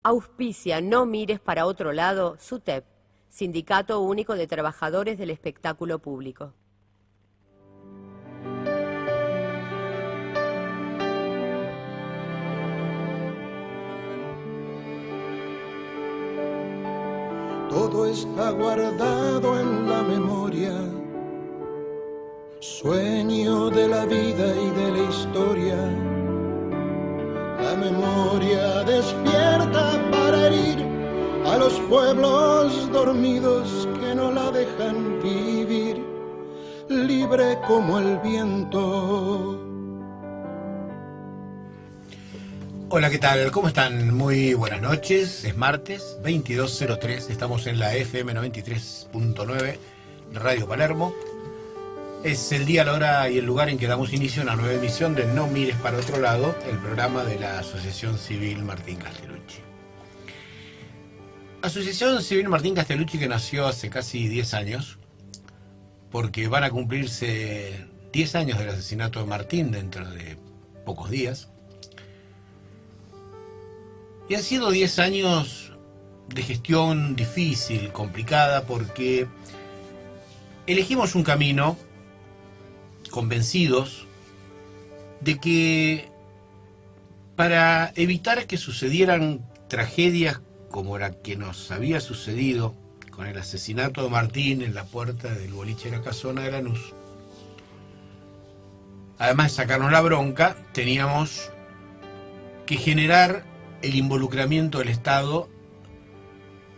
Auspicia No Mires para Otro Lado, SUTEP, Sindicato Único de Trabajadores del Espectáculo Público. Todo está guardado en la memoria, sueño de la vida y de la historia. La memoria despierta para herir a los pueblos dormidos que no la dejan vivir, libre como el viento. Hola, ¿qué tal? ¿Cómo están? Muy buenas noches. Es martes 22:03. Estamos en la FM 93.9 Radio Palermo. Es el día, la hora y el lugar en que damos inicio a una nueva emisión de No Mires para Otro Lado, el programa de la Asociación Civil Martín Castellucci. Asociación Civil Martín Castellucci, que nació hace casi 10 años, porque van a cumplirse 10 años del asesinato de Martín dentro de pocos días. Y han sido 10 años de gestión difícil, complicada, porque elegimos un camino convencidos de que para evitar que sucedieran tragedias como la que nos había sucedido con el asesinato de Martín en la puerta del boliche de la Casona de Lanús, además de sacarnos la bronca, teníamos que generar el involucramiento del Estado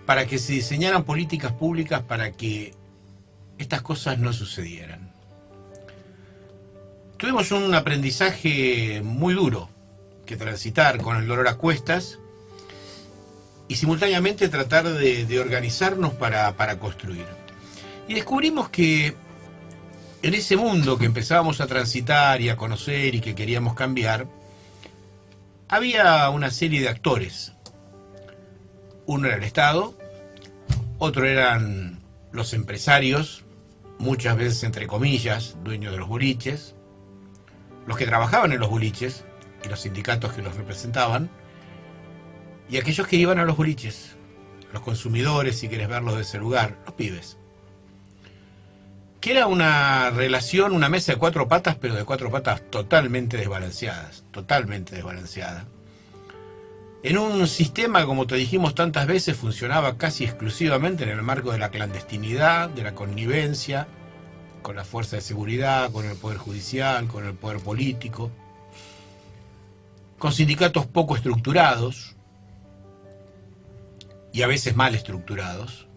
para que se diseñaran políticas públicas para que estas cosas no sucedieran. Tuvimos un aprendizaje muy duro que transitar, con el dolor a cuestas, y simultáneamente tratar de organizarnos para construir. Y descubrimos que en ese mundo que empezábamos a transitar y a conocer y que queríamos cambiar, había una serie de actores. Uno era el Estado, otro eran los empresarios, muchas veces entre comillas, dueños de los boliches, los que trabajaban en los boliches y los sindicatos que los representaban, y aquellos que iban a los boliches, los consumidores, si quieres verlos de ese lugar, los pibes. Que era una relación, una mesa de 4 patas, pero de 4 patas totalmente desbalanceada. En un sistema, como te dijimos tantas veces, funcionaba casi exclusivamente en el marco de la clandestinidad, de la connivencia, con la fuerza de seguridad, con el poder judicial, con el poder político, con sindicatos poco estructurados y a veces mal estructurados,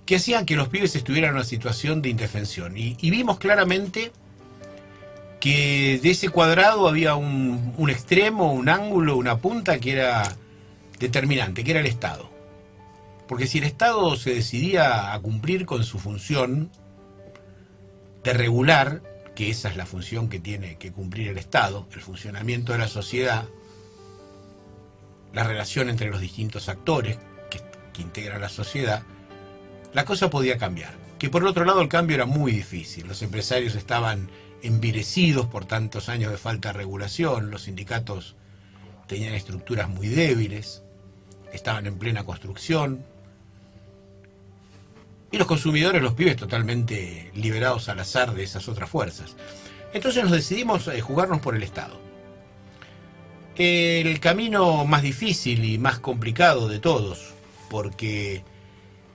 que hacían que los pibes estuvieran en una situación de indefensión. Y vimos claramente que de ese cuadrado había un extremo, un ángulo, una punta que era determinante, que era el Estado. Porque si el Estado se decidía a cumplir con su función de regular, que esa es la función que tiene que cumplir el Estado, el funcionamiento de la sociedad, la relación entre los distintos actores que integran la sociedad, la cosa podía cambiar. Que por el otro lado el cambio era muy difícil. Los empresarios estaban envilecidos por tantos años de falta de regulación, los sindicatos tenían estructuras muy débiles, estaban en plena construcción, y los consumidores, los pibes, totalmente liberados al azar de esas otras fuerzas. Entonces nos decidimos jugarnos por el Estado. El camino más difícil y más complicado de todos, porque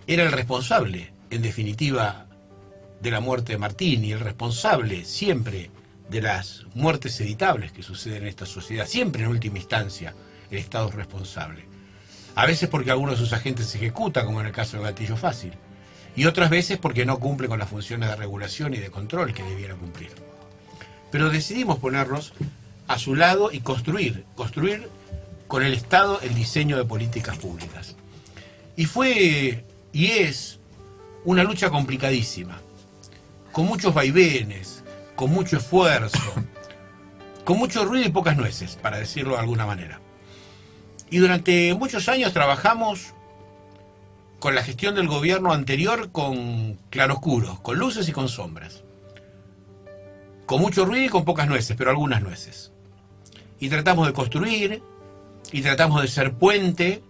era el responsable, en definitiva, de la muerte de Martín, y el responsable siempre de las muertes evitables que suceden en esta sociedad. Siempre, en última instancia, el Estado es responsable. A veces porque algunos de sus agentes se ejecutan, como en el caso del gatillo fácil, y otras veces porque no cumple con las funciones de regulación y de control que debiera cumplir. Pero decidimos ponernos a su lado y construir con el Estado el diseño de políticas públicas. Y fue y es una lucha complicadísima, con muchos vaivenes, con mucho esfuerzo, con mucho ruido y pocas nueces, para decirlo de alguna manera. Y durante muchos años trabajamos con la gestión del gobierno anterior con claroscuros, con luces y con sombras. Con mucho ruido y con pocas nueces, pero algunas nueces. Y tratamos de construir, y tratamos de ser puente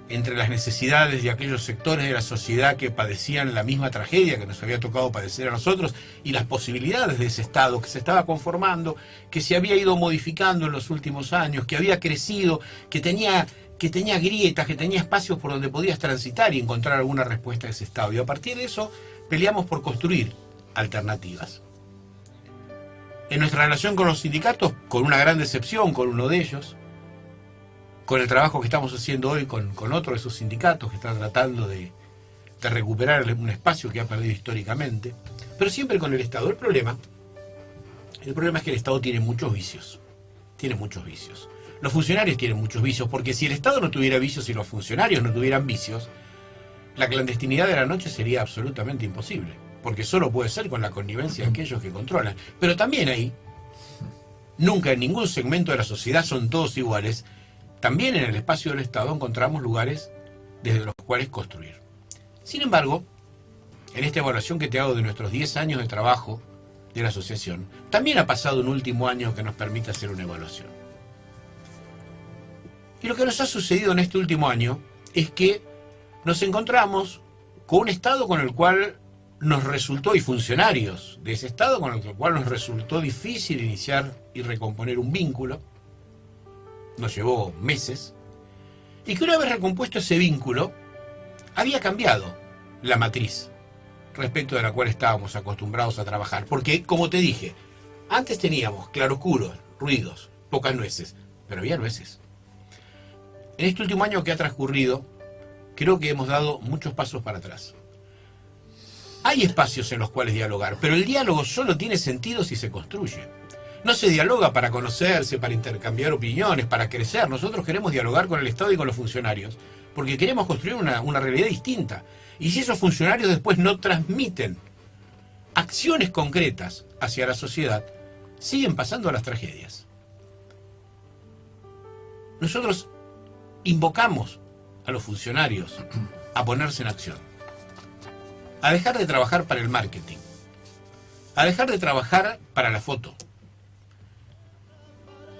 entre las necesidades de aquellos sectores de la sociedad que padecían la misma tragedia que nos había tocado padecer a nosotros y las posibilidades de ese Estado que se estaba conformando, que se había ido modificando en los últimos años, que había crecido, que tenía grietas, que tenía espacios por donde podías transitar y encontrar alguna respuesta a ese Estado. Y a partir de eso peleamos por construir alternativas. En nuestra relación con los sindicatos, con una gran decepción con uno de ellos, con el trabajo que estamos haciendo hoy con otro de esos sindicatos que están tratando de recuperar un espacio que ha perdido históricamente, pero siempre con el Estado. El problema es que el Estado tiene muchos vicios. Tiene muchos vicios. Los funcionarios tienen muchos vicios, porque si el Estado no tuviera vicios y los funcionarios no tuvieran vicios, la clandestinidad de la noche sería absolutamente imposible, porque solo puede ser con la connivencia de aquellos que controlan. Pero también ahí, nunca en ningún segmento de la sociedad son todos iguales. También en el espacio del Estado encontramos lugares desde los cuales construir. Sin embargo, en esta evaluación que te hago de nuestros 10 años de trabajo de la asociación, también ha pasado un último año que nos permite hacer una evaluación. Y lo que nos ha sucedido en este último año es que nos encontramos con un Estado con el cual nos resultó, y funcionarios de ese Estado con el cual nos resultó difícil iniciar y recomponer un vínculo. Nos llevó meses, y que una vez recompuesto ese vínculo, había cambiado la matriz respecto de la cual estábamos acostumbrados a trabajar. Porque, como te dije, antes teníamos claroscuros, ruidos, pocas nueces, pero había nueces. En este último año que ha transcurrido, creo que hemos dado muchos pasos para atrás. Hay espacios en los cuales dialogar, pero el diálogo solo tiene sentido si se construye. No se dialoga para conocerse, para intercambiar opiniones, para crecer. Nosotros queremos dialogar con el Estado y con los funcionarios, porque queremos construir una realidad distinta. Y si esos funcionarios después no transmiten acciones concretas hacia la sociedad, siguen pasando las tragedias. Nosotros invocamos a los funcionarios a ponerse en acción, a dejar de trabajar para el marketing, a dejar de trabajar para la foto,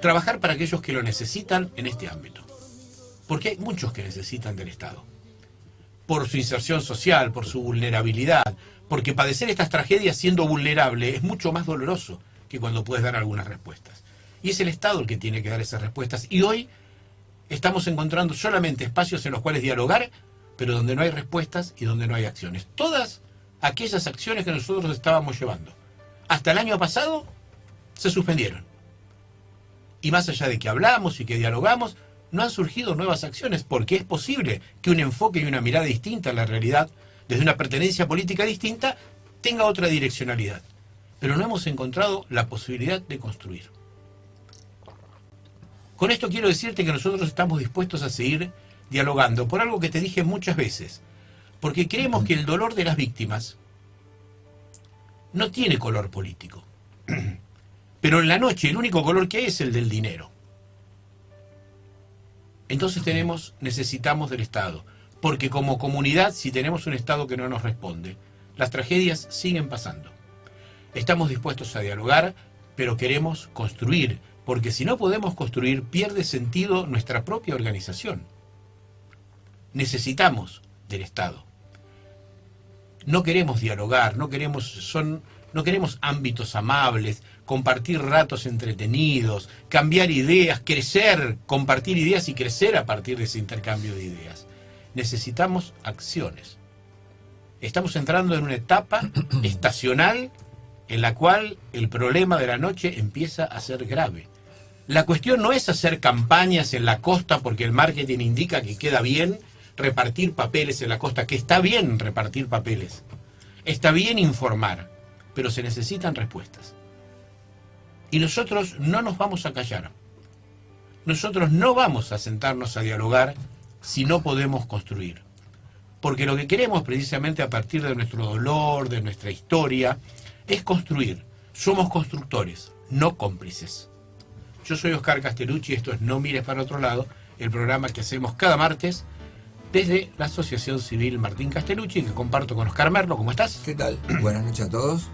trabajar para aquellos que lo necesitan en este ámbito. Porque hay muchos que necesitan del Estado. Por su inserción social, por su vulnerabilidad. Porque padecer estas tragedias siendo vulnerable es mucho más doloroso que cuando puedes dar algunas respuestas. Y es el Estado el que tiene que dar esas respuestas. Y hoy estamos encontrando solamente espacios en los cuales dialogar, pero donde no hay respuestas y donde no hay acciones. Todas aquellas acciones que nosotros estábamos llevando hasta el año pasado se suspendieron. Y más allá de que hablamos y que dialogamos, no han surgido nuevas acciones, porque es posible que un enfoque y una mirada distinta a la realidad, desde una pertenencia política distinta, tenga otra direccionalidad. Pero no hemos encontrado la posibilidad de construir. Con esto quiero decirte que nosotros estamos dispuestos a seguir dialogando por algo que te dije muchas veces, porque creemos que el dolor de las víctimas no tiene color político. Pero en la noche el único color que hay es el del dinero. Entonces necesitamos del Estado, porque como comunidad, si tenemos un Estado que no nos responde, las tragedias siguen pasando. Estamos dispuestos a dialogar, pero queremos construir, porque si no podemos construir, pierde sentido nuestra propia organización. Necesitamos del Estado. No queremos dialogar, no queremos ámbitos amables, compartir ratos entretenidos, cambiar ideas, crecer, compartir ideas y crecer a partir de ese intercambio de ideas. Necesitamos acciones. Estamos entrando en una etapa estacional en la cual el problema de la noche empieza a ser grave. La cuestión no es hacer campañas en la costa porque el marketing indica que queda bien repartir papeles en la costa, que está bien repartir papeles, está bien informar, pero se necesitan respuestas. Y nosotros no nos vamos a callar. Nosotros no vamos a sentarnos a dialogar si no podemos construir. Porque lo que queremos precisamente a partir de nuestro dolor, de nuestra historia, es construir. Somos constructores, no cómplices. Yo soy Oscar Castellucci, esto es No Mires para Otro Lado, el programa que hacemos cada martes desde la Asociación Civil Martín Castellucci, que comparto con Oscar Merlo. ¿Cómo estás? ¿Qué tal? Buenas noches a todos.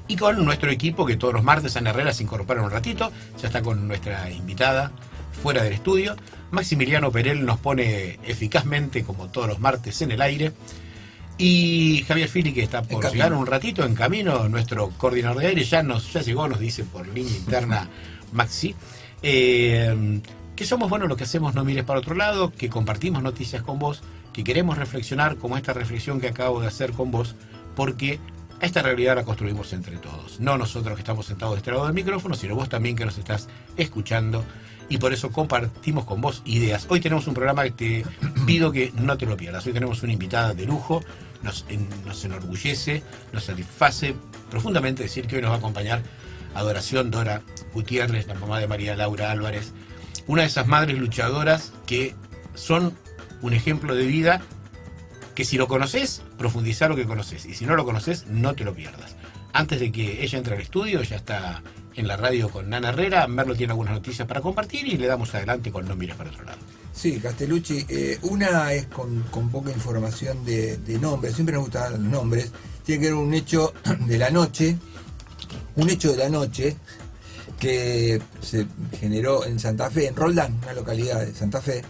Y con nuestro equipo, que todos los martes Ana Herrera se incorpora un ratito. Ya está con nuestra invitada, fuera del estudio. Maximiliano Perel nos pone eficazmente, como todos los martes, en el aire. Y Javier Fili, que está por llegar un ratito en camino, nuestro coordinador de aire, ya llegó, nos dice por línea interna Maxi, que somos buenos lo que hacemos, no mires para otro lado, que compartimos noticias con vos, que queremos reflexionar como esta reflexión que acabo de hacer con vos, porque esta realidad la construimos entre todos. No nosotros que estamos sentados de este lado del micrófono, sino vos también que nos estás escuchando, y por eso compartimos con vos ideas. Hoy tenemos un programa que te pido que no te lo pierdas. Hoy tenemos una invitada de lujo, nos enorgullece, nos satisface profundamente decir que hoy nos va a acompañar Adoración Dora Gutiérrez, la mamá de María Laura Álvarez, una de esas madres luchadoras que son un ejemplo de vida, que si lo conoces, profundizá lo que conoces, y si no lo conoces, no te lo pierdas. Antes de que ella entre al estudio, ya está en la radio con Nana Herrera. Merlo tiene algunas noticias para compartir y le damos adelante con No mires para otro lado. Sí, Castellucci, una es con poca información de nombres, siempre nos gustan los nombres. Tiene que ver un hecho de la noche, que se generó en Santa Fe, en Roldán, una localidad de Santa Fe.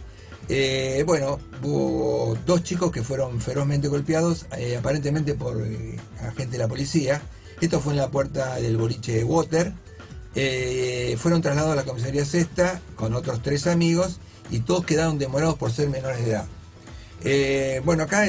Hubo dos chicos que fueron ferozmente golpeados, aparentemente por agentes de la policía. Esto fue en la puerta del boliche Water. Fueron trasladados a la comisaría Sexta con otros 3 amigos y todos quedaron demorados por ser menores de edad. Acá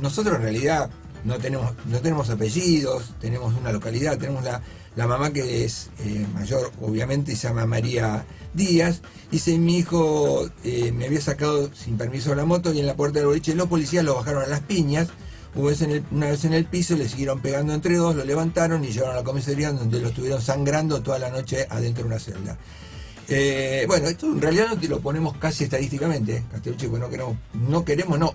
nosotros en realidad no tenemos apellidos, tenemos una localidad, tenemos la mamá que es mayor, obviamente, se llama María Díaz. Dice: mi hijo me había sacado sin permiso la moto y en la puerta del boliche los policías lo bajaron a las piñas. Una vez en el piso, le siguieron pegando entre dos, lo levantaron y llevaron a la comisaría, donde lo estuvieron sangrando toda la noche adentro de una celda. Esto en realidad no te lo ponemos casi estadísticamente, Castellucci,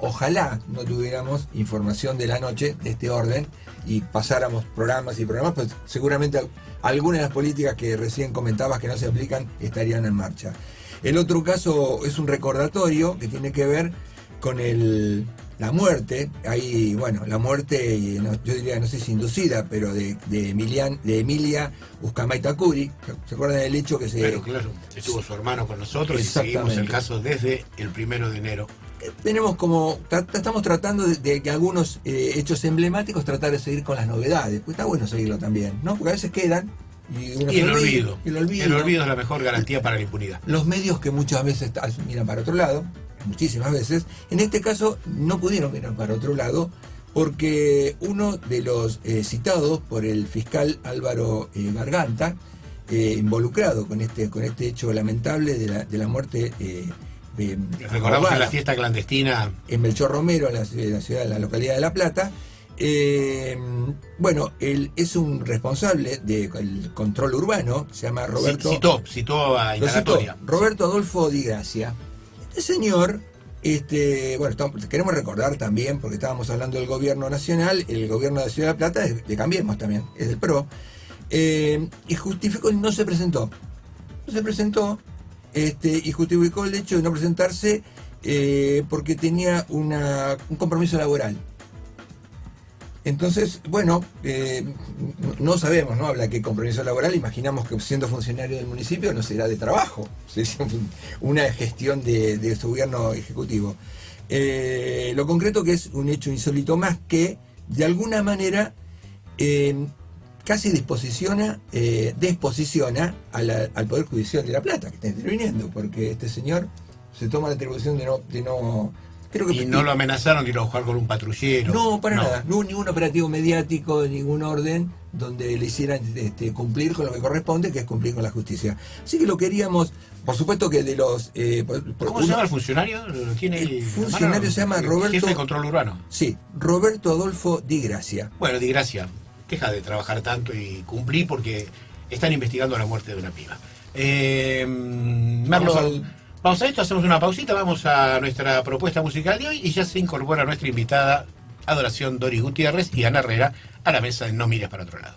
ojalá no tuviéramos información de la noche de este orden y pasáramos programas y programas, pues seguramente algunas de las políticas que recién comentabas que no se aplican estarían en marcha. El otro caso es un recordatorio que tiene que ver con la muerte. La muerte, yo diría, no sé si inducida, pero de Emilia Uzcamayta Curi. ¿Se acuerdan del hecho que se... Pero claro, estuvo su hermano con nosotros y seguimos el caso desde el 1 de enero. Tenemos estamos tratando de que algunos hechos emblemáticos, tratar de seguir con las novedades, pues está bueno seguirlo también, ¿no? Porque a veces quedan y el olvido. El olvido es la mejor garantía para la impunidad. Los medios que muchas veces miran para otro lado, muchísimas veces, en este caso no pudieron mirar para otro lado, porque uno de los citados por el fiscal Álvaro Garganta, involucrado con este hecho lamentable de la muerte, recordamos en la fiesta clandestina en Melchor Romero, en la ciudad, en la localidad de La Plata. Él es un responsable del control urbano, se llama Roberto. Citó a indagatoria. Roberto Adolfo Di Gracia. Este señor, queremos recordar también, porque estábamos hablando del gobierno nacional, el gobierno de la Ciudad de La Plata es de Cambiemos también, es del PRO, y justificó, no se presentó, y justificó el hecho de no presentarse porque tenía un compromiso laboral. Entonces, no sabemos, ¿no? Habla que compromiso laboral, imaginamos que siendo funcionario del municipio no será de trabajo, será una gestión de su gobierno ejecutivo. Lo concreto que es un hecho insólito más que, de alguna manera, casi desposiciona al Poder Judicial de La Plata, que está interviniendo, porque este señor se toma la atribución de no no lo amenazaron de ir a jugar con un patrullero. No, nada. No hubo ningún operativo mediático de ningún orden donde le hicieran cumplir con lo que corresponde, que es cumplir con la justicia. Así que lo queríamos, por supuesto que de los... ¿Cómo se llama el funcionario? El funcionario se llama Roberto... Jefe de control urbano. Sí, Roberto Adolfo Di Gracia. Bueno, Di Gracia, deja de trabajar tanto y cumplir porque están investigando la muerte de una piba. Vamos a esto, hacemos una pausita, vamos a nuestra propuesta musical de hoy y ya se incorpora nuestra invitada Adoración Dori Gutiérrez y Ana Herrera a la mesa de No mires para otro lado.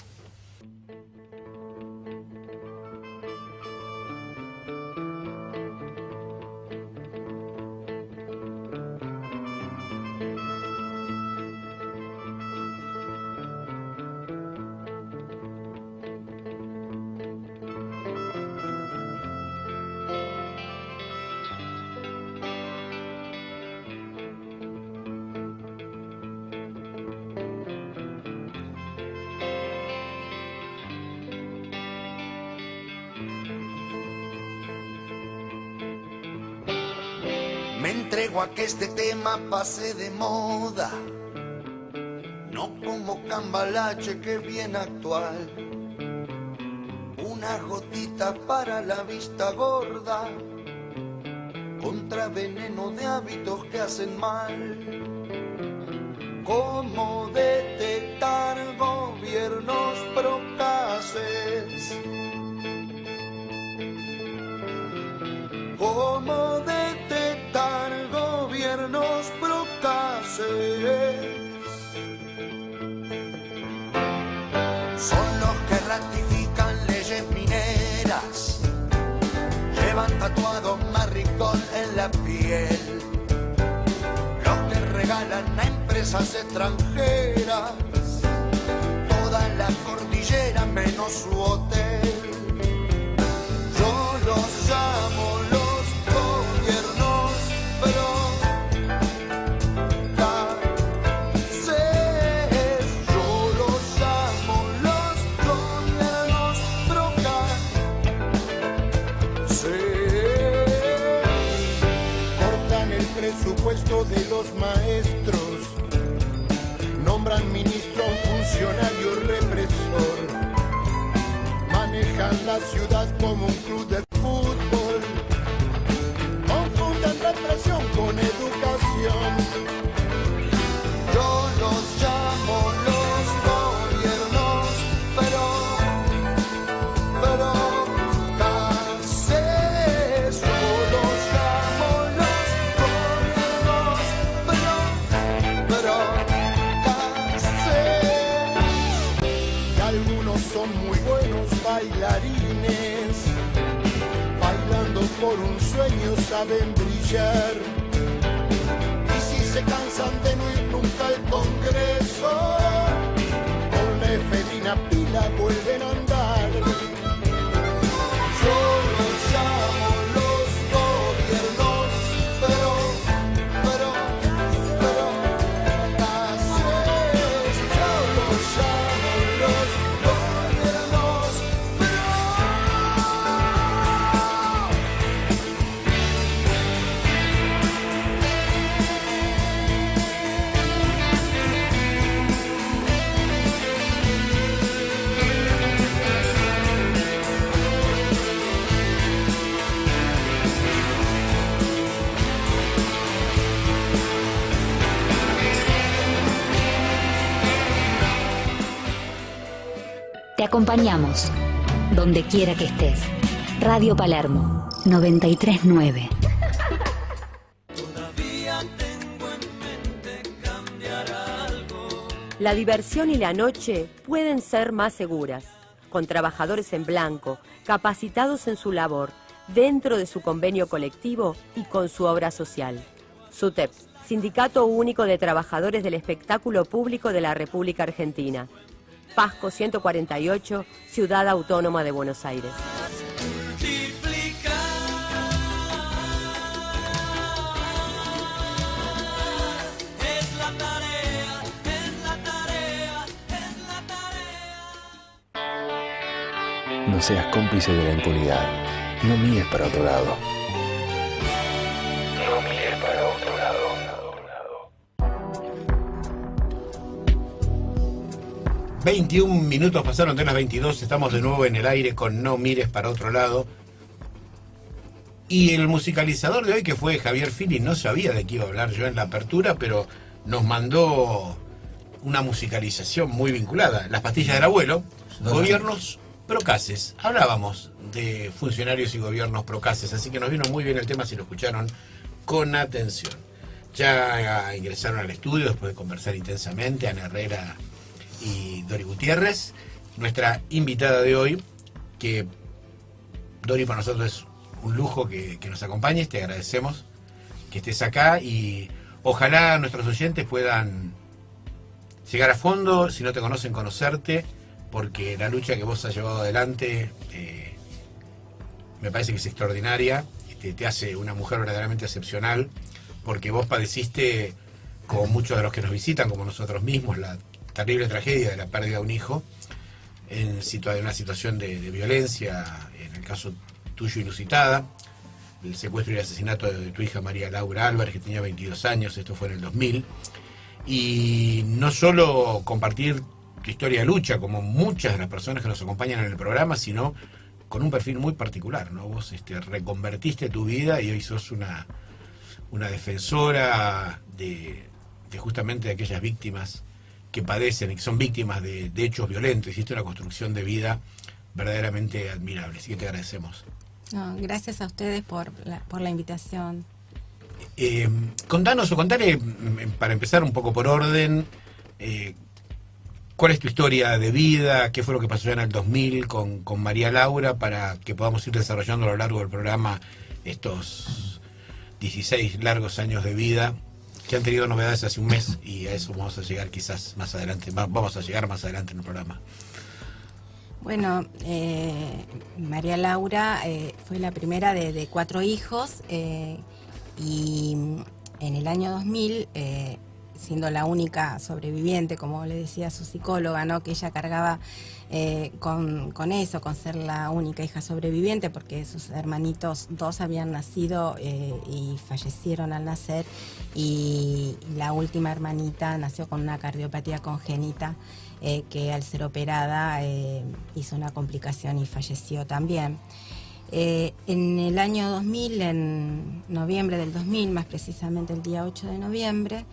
Me entrego a que este tema pase de moda, no como Cambalache que es bien actual. Una gotita para la vista gorda, contra veneno de hábitos que hacen mal. ¿Cómo detectar gobiernos procaces? ¿Cómo detectar gobiernos procaces? Son los que ratifican leyes mineras, llevan tatuado maricón en la piel, los que regalan a empresas extranjeras toda la cordillera menos su hotel. Yo los llamo los gobiernos procaces. Yo los llamo los gobiernos procaces. Cortan el presupuesto de los maestros, nombran ministro a un funcionario represor, manejan la ciudad como un club de fútbol, confunden represión con educación. Yo los llamo los gobiernos procaces. Yo los llamo los gobiernos procaces. Y algunos son muy buenos bailarines, bailando por un sueño saben brillar. Y si se cansan de no ir nunca al Congreso, con la efedrina pila vuelven a andar. Yo los llamo los gobiernos procaces. Yo los llamo los gobiernos Te acompañamos, donde quiera que estés. Radio Palermo, 93.9. La diversión y la noche pueden ser más seguras, con trabajadores en blanco, capacitados en su labor, dentro de su convenio colectivo y con su obra social. SUTEP, Sindicato Único de Trabajadores del Espectáculo Público de la República Argentina. Pasco 148, Ciudad Autónoma de Buenos Aires. No seas cómplice de la impunidad. No mires para otro lado. No mires para otro lado. 21 minutos pasaron de las 22, estamos de nuevo en el aire con No mires para otro lado. Y el musicalizador de hoy, que fue Javier Fili, no sabía de qué iba a hablar yo en la apertura, pero nos mandó una musicalización muy vinculada. Las pastillas del abuelo, gobiernos procaces. Hablábamos de funcionarios y gobiernos procaces, así que nos vino muy bien el tema si lo escucharon con atención. Ya ingresaron al estudio después de conversar intensamente Ana Herrera y Dori Gutiérrez, nuestra invitada de hoy, que Dori para nosotros es un lujo que nos acompañes, te agradecemos que estés acá y ojalá nuestros oyentes puedan llegar a fondo, si no te conocen, conocerte, porque la lucha que vos has llevado adelante me parece que es extraordinaria, te hace una mujer verdaderamente excepcional, porque vos padeciste, como muchos de los que nos visitan, como nosotros mismos, la terrible tragedia de la pérdida de un hijo en una situación de violencia, en el caso tuyo inusitada, el secuestro y el asesinato de tu hija María Laura Álvarez, que tenía 22 años, esto fue en el 2000, y no solo compartir tu historia de lucha, como muchas de las personas que nos acompañan en el programa, sino con un perfil muy particular, ¿no? Vos reconvertiste tu vida y hoy sos una defensora de justamente de aquellas víctimas que padecen y que son víctimas de hechos violentos. Hiciste una construcción de vida verdaderamente admirable, así que te agradecemos. No, gracias a ustedes por la invitación. Contanos o contale, para empezar un poco por orden, ¿cuál es tu historia de vida? ¿Qué fue lo que pasó ya en el 2000 con María Laura, para que podamos ir desarrollando a lo largo del programa estos 16 largos años de vida que han tenido novedades hace un mes, y a eso vamos a llegar quizás más adelante, vamos a llegar más adelante en el programa. Bueno, María Laura fue la primera de 4 hijos, y en el año 2000, siendo la única sobreviviente, como le decía su psicóloga, ¿no? Que ella cargaba con eso, con ser la única hija sobreviviente, porque sus hermanitos 2 habían nacido y fallecieron al nacer, y la última hermanita nació con una cardiopatía congénita que al ser operada hizo una complicación y falleció también. En el año 2000, en noviembre del 2000, más precisamente el día 8 de noviembre,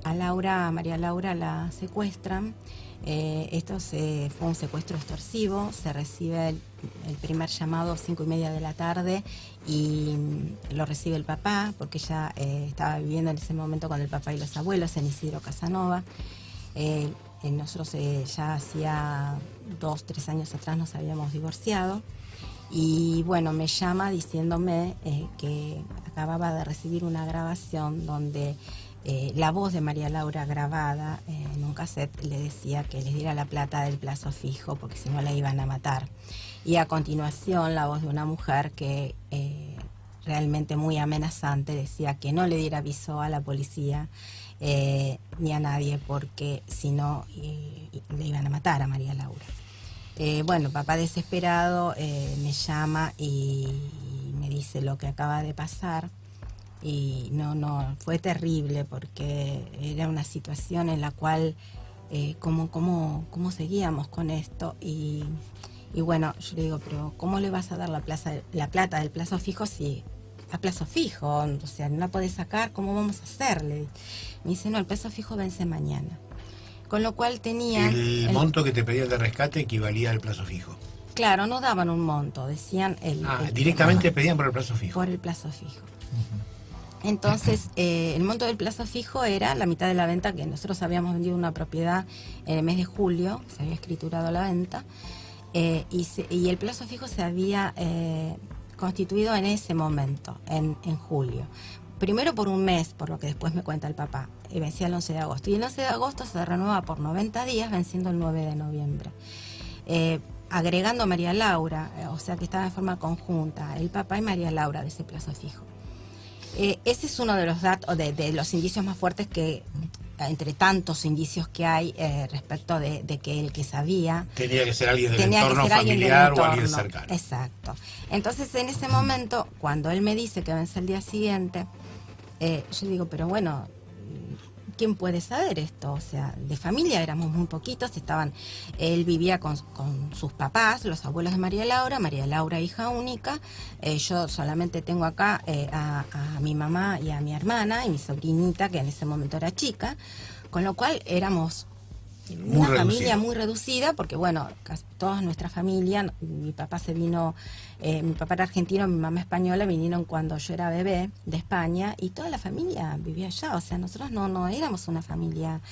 a María Laura la secuestran. Esto fue un secuestro extorsivo. Se recibe el primer llamado a 5:30 de la tarde y lo recibe el papá, porque ella estaba viviendo en ese momento con el papá y los abuelos en Isidro Casanova. Nosotros ya hacía 2-3 años atrás nos habíamos divorciado, y bueno, me llama diciéndome que acababa de recibir una grabación donde la voz de María Laura grabada en un cassette le decía que les diera la plata del plazo fijo, porque si no la iban a matar. Y a continuación la voz de una mujer que realmente muy amenazante decía que no le diera aviso a la policía ni a nadie, porque si no le iban a matar a María Laura. Bueno, papá desesperado me llama y me dice lo que acaba de pasar. Y no, fue terrible, porque era una situación en la cual cómo seguíamos con esto, y bueno, yo le digo, pero ¿cómo le vas a dar la plata del plazo fijo si a plazo fijo? O sea, no la podés sacar, ¿cómo vamos a hacerle? Me dice, no, el plazo fijo vence mañana. Con lo cual tenía... El monto que te pedían de rescate equivalía al plazo fijo. Claro, no daban un monto, decían... Directamente pedían por el plazo fijo. Por el plazo fijo. Entonces, el monto del plazo fijo era la mitad de la venta, que nosotros habíamos vendido una propiedad en el mes de julio, se había escriturado la venta, y el plazo fijo se había constituido en ese momento, en julio. Primero por un mes, por lo que después me cuenta el papá, y vencía el 11 de agosto. Y el 11 de agosto se renueva por 90 días, venciendo el 9 de noviembre. Agregando a María Laura, o sea que estaba en forma conjunta, el papá y María Laura de ese plazo fijo. Ese es uno de los datos, de los indicios más fuertes que, entre tantos indicios que hay respecto de que el que sabía... Tenía que ser alguien del entorno familiar o alguien cercano. Exacto. Entonces, en ese momento, cuando él me dice que vence el día siguiente, yo digo, pero bueno, ¿quién puede saber esto? O sea, de familia éramos muy poquitos, él vivía con sus papás, los abuelos de María Laura hija única, yo solamente tengo acá a mi mamá y a mi hermana y mi sobrinita, que en ese momento era chica, con lo cual éramos una familia muy reducida, porque bueno, casi toda nuestra familia, mi papá mi papá era argentino, mi mamá española, vinieron cuando yo era bebé de España, y toda la familia vivía allá. O sea, nosotros no éramos una familia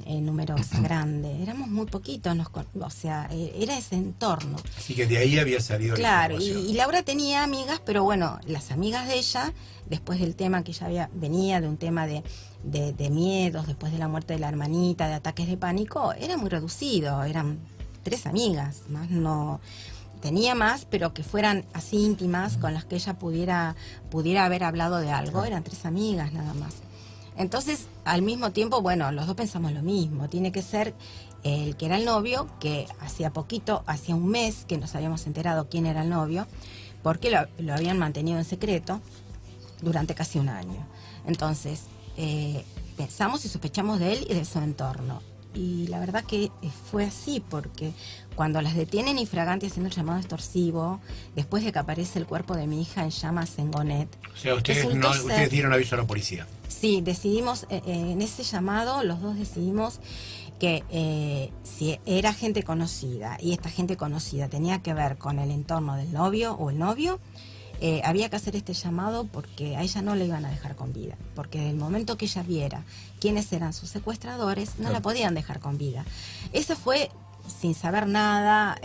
numerosa, grande, éramos muy poquitos, o sea, era ese entorno. Así que de ahí había salido la información. Y Laura tenía amigas, pero bueno, las amigas de ella, después del tema que ella venía de un tema de miedos, después de la muerte de la hermanita, de ataques de pánico, era muy reducido, eran 3 amigas, más no tenía más, pero que fueran así íntimas, con las que ella pudiera haber hablado de algo, eran 3 amigas nada más. Entonces, al mismo tiempo, bueno, los dos pensamos lo mismo, tiene que ser el que era el novio, que hacía un mes que nos habíamos enterado quién era el novio, porque lo habían mantenido en secreto durante casi un año. Entonces, pensamos y sospechamos de él y de su entorno. Y la verdad que fue así, porque cuando las detienen infraganti haciendo el llamado extorsivo, después de que aparece el cuerpo de mi hija en llamas en Gonet. O sea, ustedes dieron aviso a la policía. Sí, decidimos, en ese llamado, los dos decidimos que si era gente conocida, y esta gente conocida tenía que ver con el entorno del novio o el novio, había que hacer este llamado porque a ella no la iban a dejar con vida, porque del momento que ella viera quiénes eran sus secuestradores, no la podían dejar con vida. Ese fue sin saber nada,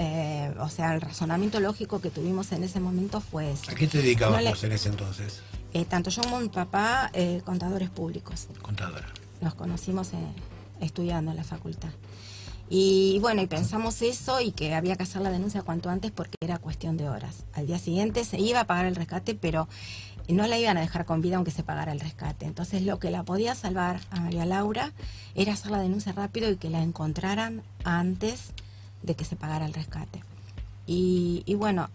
o sea, el razonamiento lógico que tuvimos en ese momento fue ese. ¿A qué te dedicabas vos en ese entonces? Tanto yo como mi papá, contadores públicos. Contadora. Nos conocimos estudiando en la facultad. Y bueno, y pensamos eso y que había que hacer la denuncia cuanto antes porque era cuestión de horas. Al día siguiente se iba a pagar el rescate, pero no la iban a dejar con vida aunque se pagara el rescate. Entonces lo que la podía salvar a María Laura era hacer la denuncia rápido y que la encontraran antes de que se pagara el rescate. Y bueno,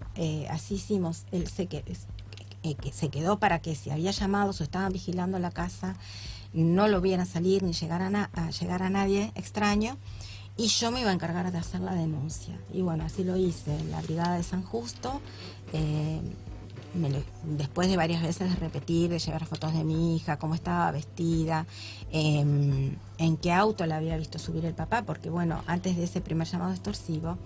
así hicimos. Él que se quedó para que si había llamados o estaban vigilando la casa, no lo vieran salir ni llegar a llegar a nadie extraño. Y yo me iba a encargar de hacer la denuncia. Y bueno, así lo hice en la brigada de San Justo. Después de varias veces de repetir, de llevar fotos de mi hija, cómo estaba vestida, en qué auto la había visto subir el papá, porque bueno, antes de ese primer llamado extorsivo,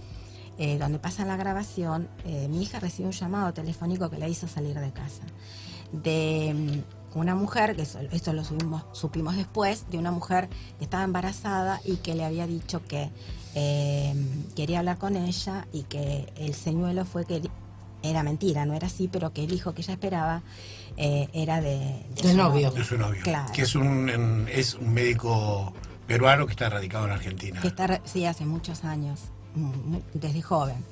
donde pasa la grabación, mi hija recibió un llamado telefónico que la hizo salir de casa. De una mujer, que esto lo supimos después, de una mujer que estaba embarazada y que le había dicho que quería hablar con ella y que el señuelo fue que era mentira, no era así, pero que el hijo que ella esperaba era de su novio. De su novio, claro. Que es un médico peruano que está radicado en Argentina. Que está, sí, hace muchos años, desde joven.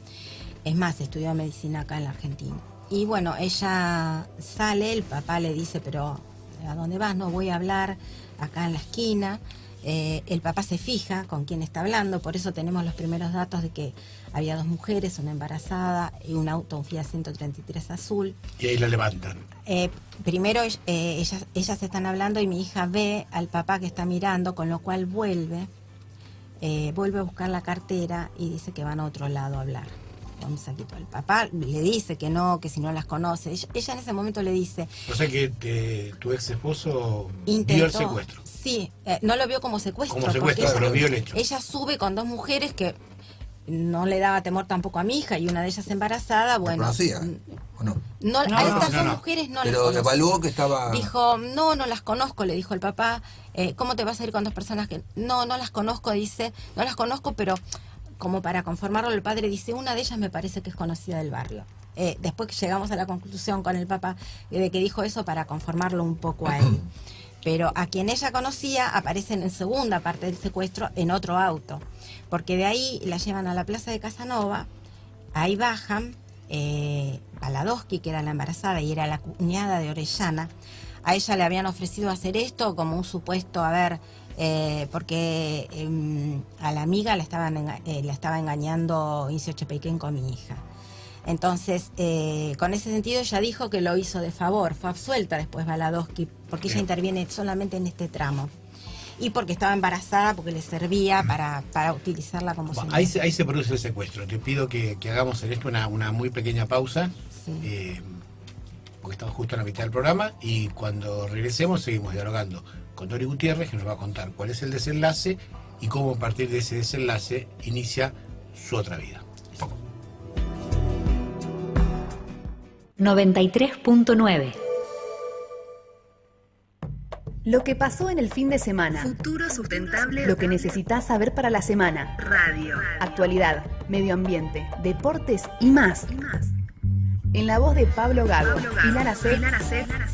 Es más, estudió medicina acá en la Argentina. Y bueno, ella sale, el papá le dice, pero ¿a dónde vas? No voy a hablar acá en la esquina. El papá se fija con quién está hablando, por eso tenemos los primeros datos de que había 2 mujeres, una embarazada y un auto, un Fiat 133 azul. Y ahí la levantan. Primero ellas están hablando y mi hija ve al papá que está mirando, con lo cual vuelve a buscar la cartera y dice que van a otro lado a hablar. Un saquito. El papá le dice que no, que si no las conoce. Ella en ese momento le dice... O sea que tu ex esposo intentó, vio el secuestro. Sí, no lo vio como secuestro. Como secuestro, pero vio el hecho. Ella sube con 2 mujeres que no le daba temor tampoco a mi hija y una de ellas embarazada, bueno... ¿Conocía o no? A estas 2 mujeres no las conocía. Pero evaluó que estaba... Dijo, no las conozco, le dijo el papá. ¿Cómo te vas a ir con 2 personas que... No las conozco, dice. No las conozco, pero... Como para conformarlo, el padre dice, una de ellas me parece que es conocida del barrio. Después que llegamos a la conclusión con el papá de que dijo eso para conformarlo un poco a él. Pero a quien ella conocía aparecen en segunda parte del secuestro en otro auto. Porque de ahí la llevan a la plaza de Casanova, ahí bajan, Paladowski, que era la embarazada y era la cuñada de Orellana, a ella le habían ofrecido hacer esto como un supuesto, porque a la amiga la estaba engañando Incio Chepeiquén con mi hija. Entonces, con ese sentido ella dijo que lo hizo de favor, fue absuelta después Paladowski, porque ella interviene solamente en este tramo. Y porque estaba embarazada, porque le servía para utilizarla como señal. Ahí se produce el secuestro. Te pido que hagamos en esto una muy pequeña pausa. Sí. Porque estamos justo en la mitad del programa y cuando regresemos seguimos dialogando con Dori Gutiérrez, que nos va a contar cuál es el desenlace y cómo a partir de ese desenlace inicia su otra vida. 93.9. Lo que pasó en el fin de semana. Futuro sustentable. Lo que necesitas saber para la semana. Radio. Actualidad, medio ambiente, deportes y más. En la voz de Pablo Gago y Lara C.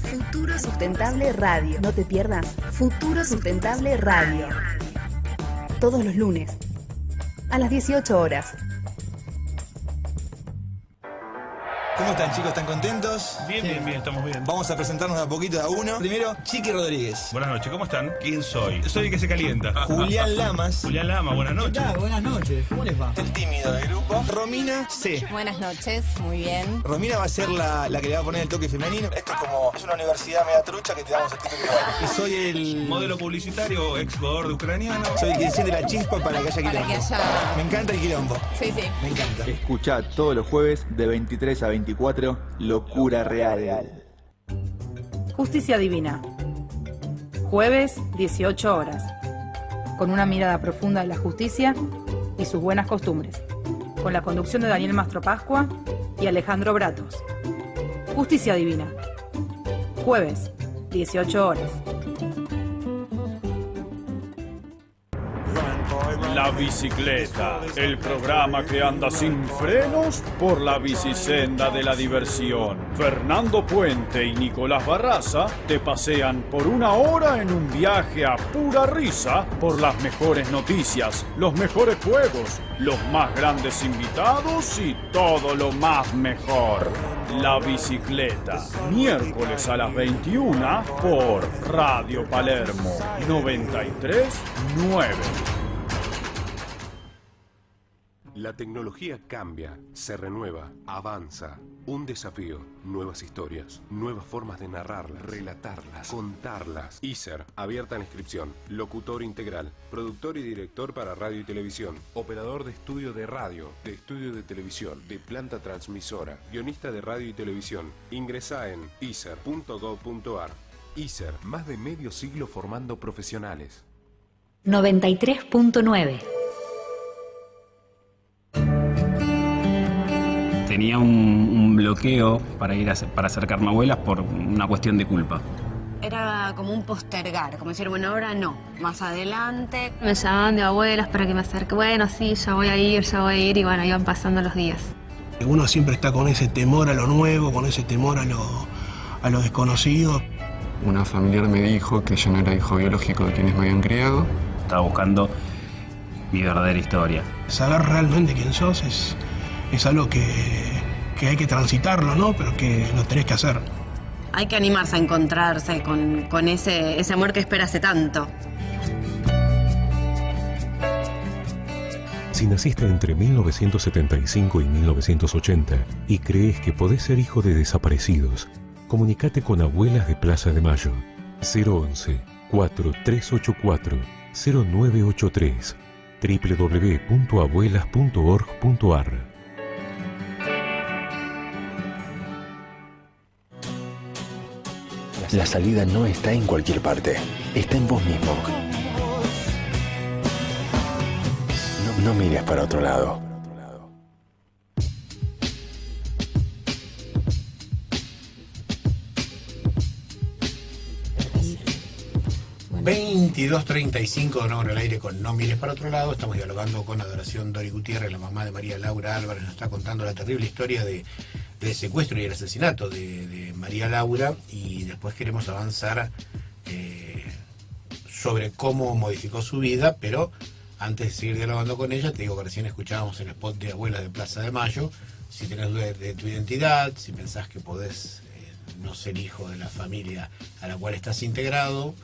Futuro Sustentable Radio. No te pierdas Futuro Sustentable Radio. Todos los lunes a las 18 horas. ¿Cómo están, chicos? ¿Están contentos? Bien, estamos bien. Vamos a presentarnos de a poquito de a uno. Primero, Chiqui Rodríguez. Buenas noches, ¿cómo están? ¿Quién soy? Soy el que se calienta. Julián Lamas. Julián Lamas, buenas noches. ¿Qué tal? Buenas noches, ¿cómo les va? El tímido del grupo. Romina C. Buenas noches, muy bien. Romina va a ser la que le va a poner el toque femenino. Esto es una universidad media trucha que te damos el título igual. Y soy el modelo publicitario, ex jugador de ucraniano. Soy el que enciende la chispa para que haya quilombo. Me encanta el quilombo. Sí. Me encanta. Escuchá todos los jueves de 23 a 24 Locura Real. Justicia Divina. Jueves, 18 horas. Con una mirada profunda de la justicia y sus buenas costumbres. Con la conducción de Daniel Mastro Pascua y Alejandro Bratos. Justicia Divina. Jueves, 18 horas. La bicicleta, el programa que anda sin frenos por la bicisenda de la diversión. Fernando Puente y Nicolás Barraza te pasean por 1 hora en un viaje a pura risa por las mejores noticias, los mejores juegos, los más grandes invitados y todo lo más mejor. La bicicleta, miércoles a las 21 por Radio Palermo 93.9. La tecnología cambia, se renueva, avanza. Un desafío, nuevas historias, nuevas formas de narrarlas, relatarlas, contarlas. ISER, abierta en inscripción. Locutor integral, productor y director para radio y televisión. Operador de estudio de radio, de estudio de televisión, de planta transmisora. Guionista de radio y televisión. Ingresá en iser.gov.ar. ISER, más de medio siglo formando profesionales. 93.9. Tenía un bloqueo para ir para acercarme a abuelas por una cuestión de culpa. Era como un postergar, como decir, bueno, ahora no, más adelante. Me llamaban de abuelas para que me acerque, bueno, sí, ya voy a ir, y bueno, iban pasando los días. Uno siempre está con ese temor a lo nuevo, con ese temor a lo desconocido. Una familiar me dijo que yo no era hijo biológico de quienes me habían criado. Estaba buscando mi verdadera historia. Saber realmente quién sos es algo que hay que transitarlo, ¿no? Pero que lo tenés que hacer. Hay que animarse a encontrarse con ese amor que espera hace tanto. Si naciste entre 1975 y 1980 y crees que podés ser hijo de desaparecidos, comunicate con Abuelas de Plaza de Mayo. 011-4384-0983 www.abuelas.org.ar. La salida no está en cualquier parte, está en vos mismo. No mires para otro lado. Bueno. 22:35 de nuevo en el aire con No mires para otro lado. Estamos dialogando con Adoración Dori Gutiérrez, la mamá de María Laura Álvarez. Nos está contando la terrible historia del secuestro y el asesinato de María Laura, y después queremos avanzar sobre cómo modificó su vida, pero antes de seguir dialogando con ella, te digo que recién escuchábamos el spot de Abuelas de Plaza de Mayo. Si tenés dudas de tu identidad, si pensás que podés no ser hijo de la familia a la cual estás integrado,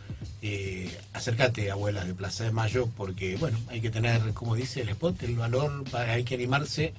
acércate a Abuelas de Plaza de Mayo, porque bueno, hay que tener, como dice el spot, el valor, hay que animarse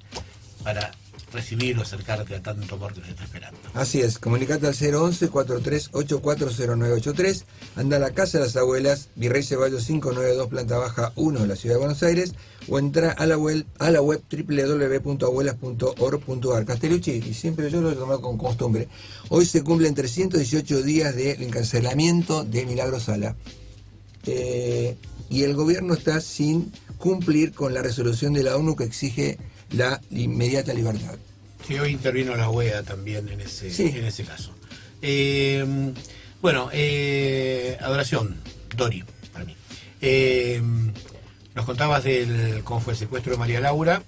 para recibir o acercarte a tanto amor que se está esperando. Así es, comunicate al 011-43840983, anda a la Casa de las Abuelas, Virrey Ceballos 592, planta baja 1 de la Ciudad de Buenos Aires, o entra a la web www.abuelas.org.ar. Castellucci, y siempre yo lo he tomado con costumbre, hoy se cumplen 318 días del encarcelamiento de Milagro Sala, y el gobierno está sin cumplir con la resolución de la ONU que exige la inmediata libertad. Sí, hoy intervino la OEA también en ese caso. Adoración, Dori, para mí. Nos contabas cómo fue el secuestro de María Laura,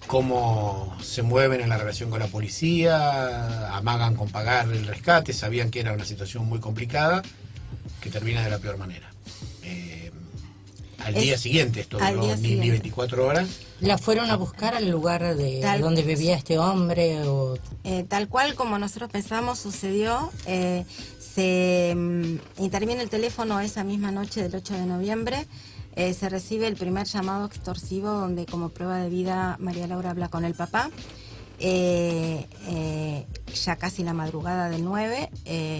cómo se mueven en la relación con la policía, amagan con pagar el rescate, sabían que era una situación muy complicada, que termina de la peor manera. Al día siguiente, esto al no día ni siguiente. 24 horas. ¿La fueron a buscar al lugar de donde vivía este hombre? O... Tal cual como nosotros pensamos sucedió. Se interviene el teléfono esa misma noche del 8 de noviembre. Se recibe el primer llamado extorsivo donde como prueba de vida María Laura habla con el papá. Ya casi la madrugada del 9,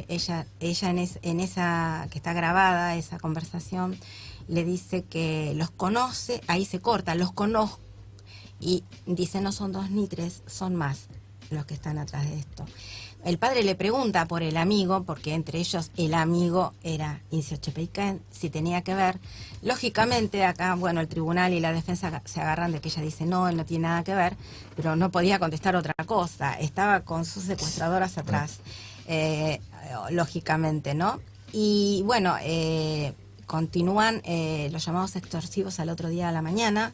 ella en esa que está grabada, esa conversación, le dice que los conoce, ahí se corta, los conozco, y dice no son 2 ni 3, son más los que están atrás de esto. El padre le pregunta por el amigo, porque entre ellos el amigo era Incio Chepeiken, si tenía que ver. Lógicamente acá, bueno, el tribunal y la defensa se agarran de que ella dice no, él no tiene nada que ver, pero no podía contestar otra cosa, estaba con sus secuestradoras atrás, lógicamente, ¿no? Y bueno, continúan los llamados extorsivos al otro día a la mañana.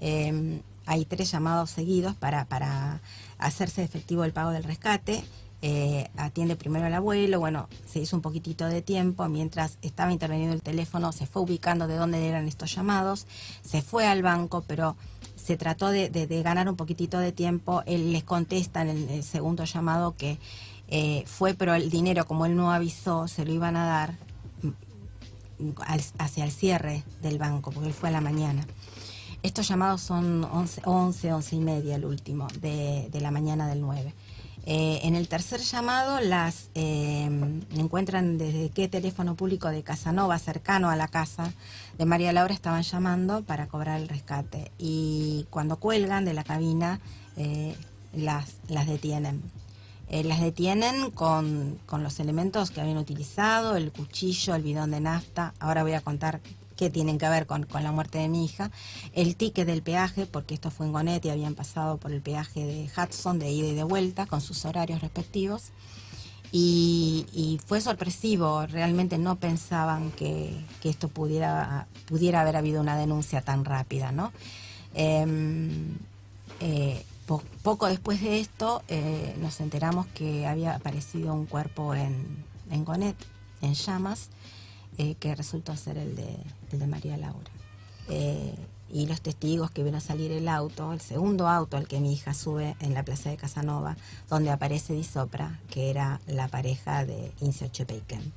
Hay 3 llamados seguidos para hacerse efectivo el pago del rescate. Atiende primero al abuelo, bueno, se hizo un poquitito de tiempo, mientras estaba interveniendo el teléfono, se fue ubicando de dónde eran estos llamados, se fue al banco, pero se trató de ganar un poquitito de tiempo. Él les contesta en el segundo llamado que fue, pero el dinero, como él no avisó, se lo iban a dar hacia el cierre del banco, porque él fue a la mañana. Estos llamados son 11 y media, el último, de la mañana del 9. En el tercer llamado las encuentran desde qué teléfono público de Casanova, cercano a la casa de María Laura, estaban llamando para cobrar el rescate. Y cuando cuelgan de la cabina, las detienen. Las detienen con los elementos que habían utilizado, el cuchillo, el bidón de nafta. Ahora voy a contar qué tienen que ver con la muerte de mi hija, el ticket del peaje, porque esto fue en Gonet y habían pasado por el peaje de Hudson de ida y de vuelta con sus horarios respectivos, y fue sorpresivo, realmente no pensaban que esto pudiera haber habido una denuncia tan rápida, ¿no? Poco después de esto nos enteramos que había aparecido un cuerpo en Gonet, en llamas, que resultó ser el de María Laura. Y los testigos que vieron salir el auto, el segundo auto al que mi hija sube en la plaza de Casanova, donde aparece Di Sopra, que era la pareja de Incio Chepeiken.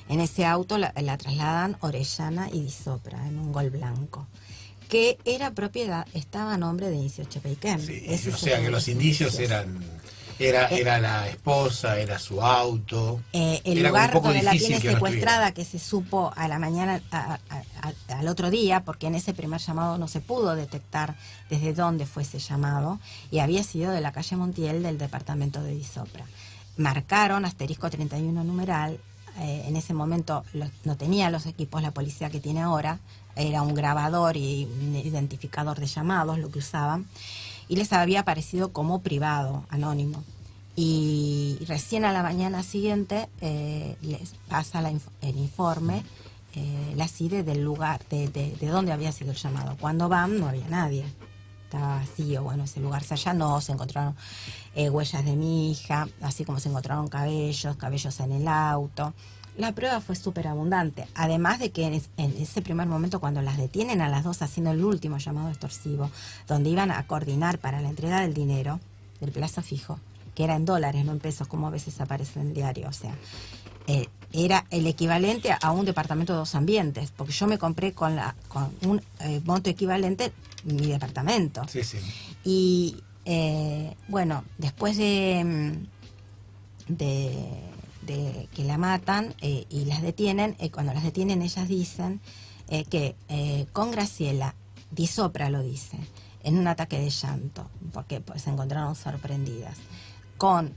En ese auto la trasladan Orellana y Di Sopra en un Gol blanco, que era propiedad, estaba a nombre de Incio Chepeiken. Sí, o sea que los indicios era la esposa, era su auto. El lugar donde la tiene secuestrada, que se supo a la mañana, al otro día, porque en ese primer llamado no se pudo detectar desde dónde fue ese llamado, y había sido de la calle Montiel del departamento de Di Sopra. Marcaron asterisco 31 numeral. En ese momento no tenía los equipos la policía que tiene ahora, era un grabador y un identificador de llamados lo que usaban, y les había aparecido como privado, anónimo. Y recién a la mañana siguiente les pasa el informe, la CIDE del lugar, de dónde había sido el llamado. Cuando van no había nadie, estaba vacío. Bueno, ese lugar se allanó, se encontraron huellas de mi hija, así como se encontraron cabellos en el auto. La prueba fue súper abundante, además de que en ese primer momento, cuando las detienen a las 2 haciendo el último llamado extorsivo, donde iban a coordinar para la entrega del dinero, del plazo fijo, que era en dólares, no en pesos, como a veces aparece en el diario, o sea, era el equivalente a un departamento de 2 ambientes, porque yo me compré con un monto equivalente mi departamento. Sí, sí. Y bueno, después de que la matan y las detienen, cuando las detienen ellas dicen que con Graciela, Di Sopra lo dice, en un ataque de llanto, porque pues, se encontraron sorprendidas. Con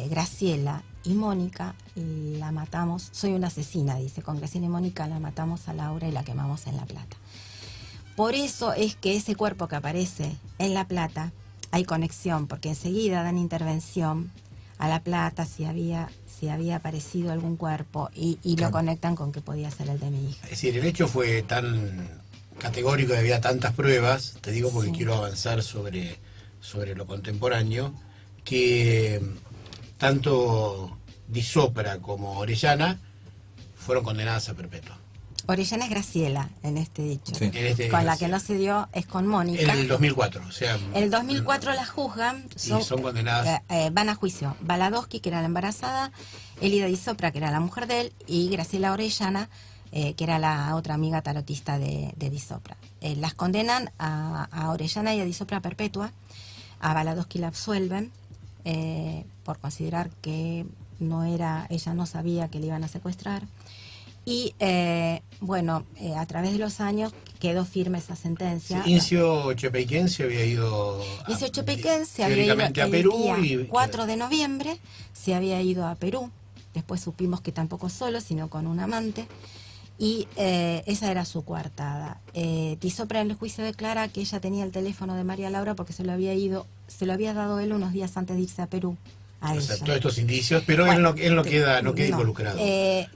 Graciela y Mónica la matamos, soy una asesina, dice, con Graciela y Mónica la matamos a Laura y la quemamos en La Plata. Por eso es que ese cuerpo que aparece en La Plata, hay conexión, porque enseguida dan intervención a La Plata si había aparecido algún cuerpo y lo conectan con que podía ser el de mi hija. Es decir, el hecho fue tan categórico y había tantas pruebas, te digo porque quiero avanzar sobre lo contemporáneo, que tanto Di Sopra como Orellana fueron condenadas a perpetua. Orellana es Graciela en este dicho. Sí. Con la que no se dio es con Mónica. En el 2004, o sea... En el 2004 la juzgan. Son condenadas. Van a juicio Baladowski, que era la embarazada, Elida Di Sopra, que era la mujer de él, y Graciela Orellana, que era la otra amiga tarotista de Di Sopra. Las condenan a Orellana y a Di Sopra perpetua. A Baladowski la absuelven por considerar que ella no sabía que le iban a secuestrar. Y a través de los años quedó firme esa sentencia. Sí, Incio Chepeiquén se había ido a Perú el día y 4 de noviembre se había ido a Perú. Después supimos que tampoco solo, sino con un amante. Y esa era su coartada. Di Sopra en el juicio declara que ella tenía el teléfono de María Laura porque se lo había dado él unos días antes de irse a Perú. O sea, todos estos indicios, pero él no queda involucrado.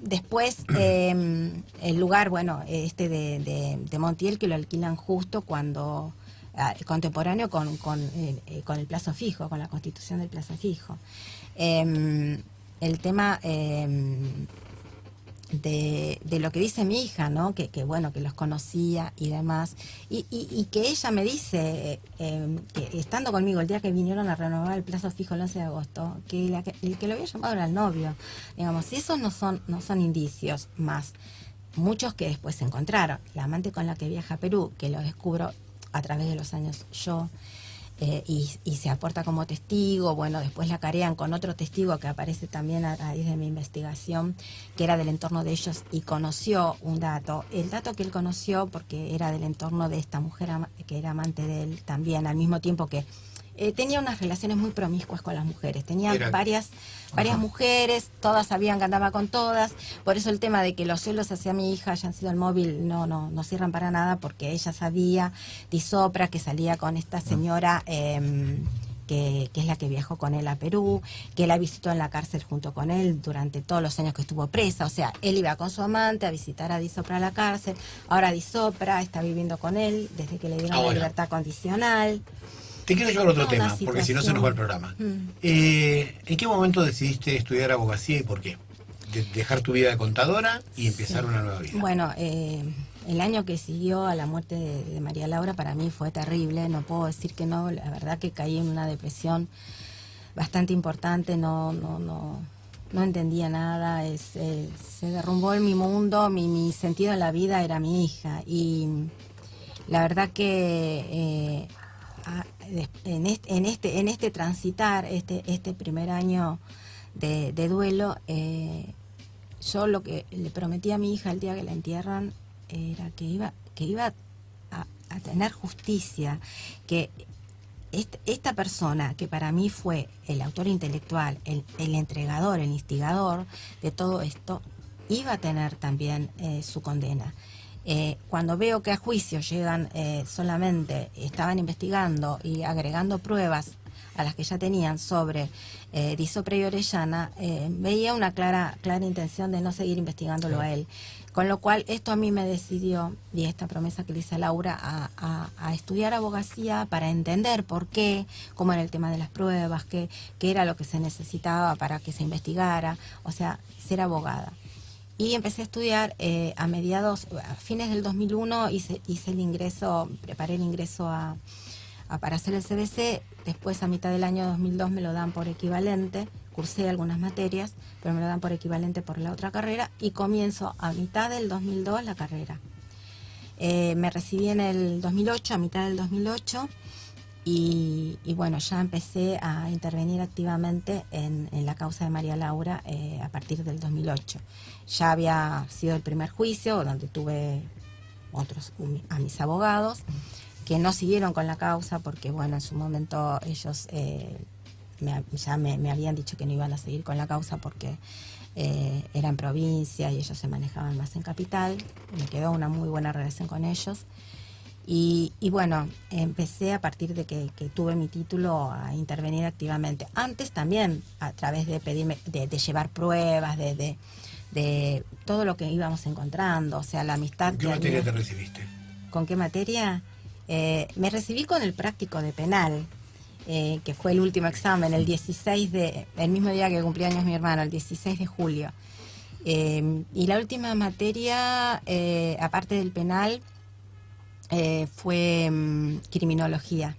Después, el lugar, de Montiel, que lo alquilan justo cuando contemporáneo con el plazo fijo, con la constitución del plazo fijo. El tema de lo que dice mi hija, ¿no? Que los conocía y demás, y que ella me dice que estando conmigo el día que vinieron a renovar el plazo fijo el 11 de agosto, que el que lo había llamado era el novio, digamos, y esos no son indicios más, muchos que después se encontraron. La amante con la que viaja a Perú, que lo descubro a través de los años yo, y se aporta como testigo. Después la carean con otro testigo que aparece también a raíz de mi investigación, que era del entorno de ellos y conoció un dato. El dato que él conoció, porque era del entorno de esta mujer que era amante de él también, al mismo tiempo que tenía unas relaciones muy promiscuas con las mujeres. Tenía varias mujeres, todas sabían que andaba con todas. Por eso el tema de que los celos hacia mi hija hayan sido el móvil no cierran para nada, porque ella sabía, Di Sopra, que salía con esta señora que es la que viajó con él a Perú, que la visitó en la cárcel junto con él durante todos los años que estuvo presa. O sea, él iba con su amante a visitar a Di Sopra a la cárcel. Ahora Di Sopra está viviendo con él desde que le dieron la libertad condicional. Te quiero llevar a otro tema, porque si no se nos va el programa. ¿En qué momento decidiste estudiar abogacía y por qué? Dejar tu vida de contadora y empezar una nueva vida. El año que siguió a la muerte de María Laura para mí fue terrible, no puedo decir que no. La verdad que caí en una depresión bastante importante, no entendía nada, se derrumbó en mi mundo, mi sentido en la vida era mi hija, y la verdad que en este transitar, este primer año de duelo, yo lo que le prometí a mi hija el día que la entierran era que iba a tener justicia, que esta persona que para mí fue el autor intelectual, el entregador, el instigador de todo esto, iba a tener también su condena. Cuando veo que a juicio llegan estaban investigando y agregando pruebas a las que ya tenían sobre Di Sopra y Orellana, veía una clara intención de no seguir investigándolo a él. Con lo cual esto a mí me decidió, y esta promesa que le hice a Laura, a estudiar abogacía para entender por qué, cómo era el tema de las pruebas, qué era lo que se necesitaba para que se investigara, o sea, ser abogada. Y empecé a estudiar a fines del 2001, preparé el ingreso para hacer el CBC. Después, a mitad del año 2002, me lo dan por equivalente. Cursé algunas materias, pero me lo dan por equivalente por la otra carrera, y comienzo a mitad del 2002 la carrera. Me recibí en el 2008, a mitad del 2008, y ya empecé a intervenir activamente en la causa de María Laura a partir del 2008. Ya había sido el primer juicio, donde tuve a mis abogados, que no siguieron con la causa porque, en su momento ellos me habían dicho que no iban a seguir con la causa porque era en provincia y ellos se manejaban más en capital. Me quedó una muy buena relación con ellos. Y empecé a partir de que tuve mi título a intervenir activamente. Antes también, a través de pedirme, de llevar pruebas, de todo lo que íbamos encontrando, o sea, la amistad. ¿Con qué materia te recibiste? ¿Con qué materia? Me recibí con el práctico de penal, que fue el último examen, el mismo día que cumplía años mi hermano, el 16 de julio. Y la última materia, aparte del penal, fue criminología.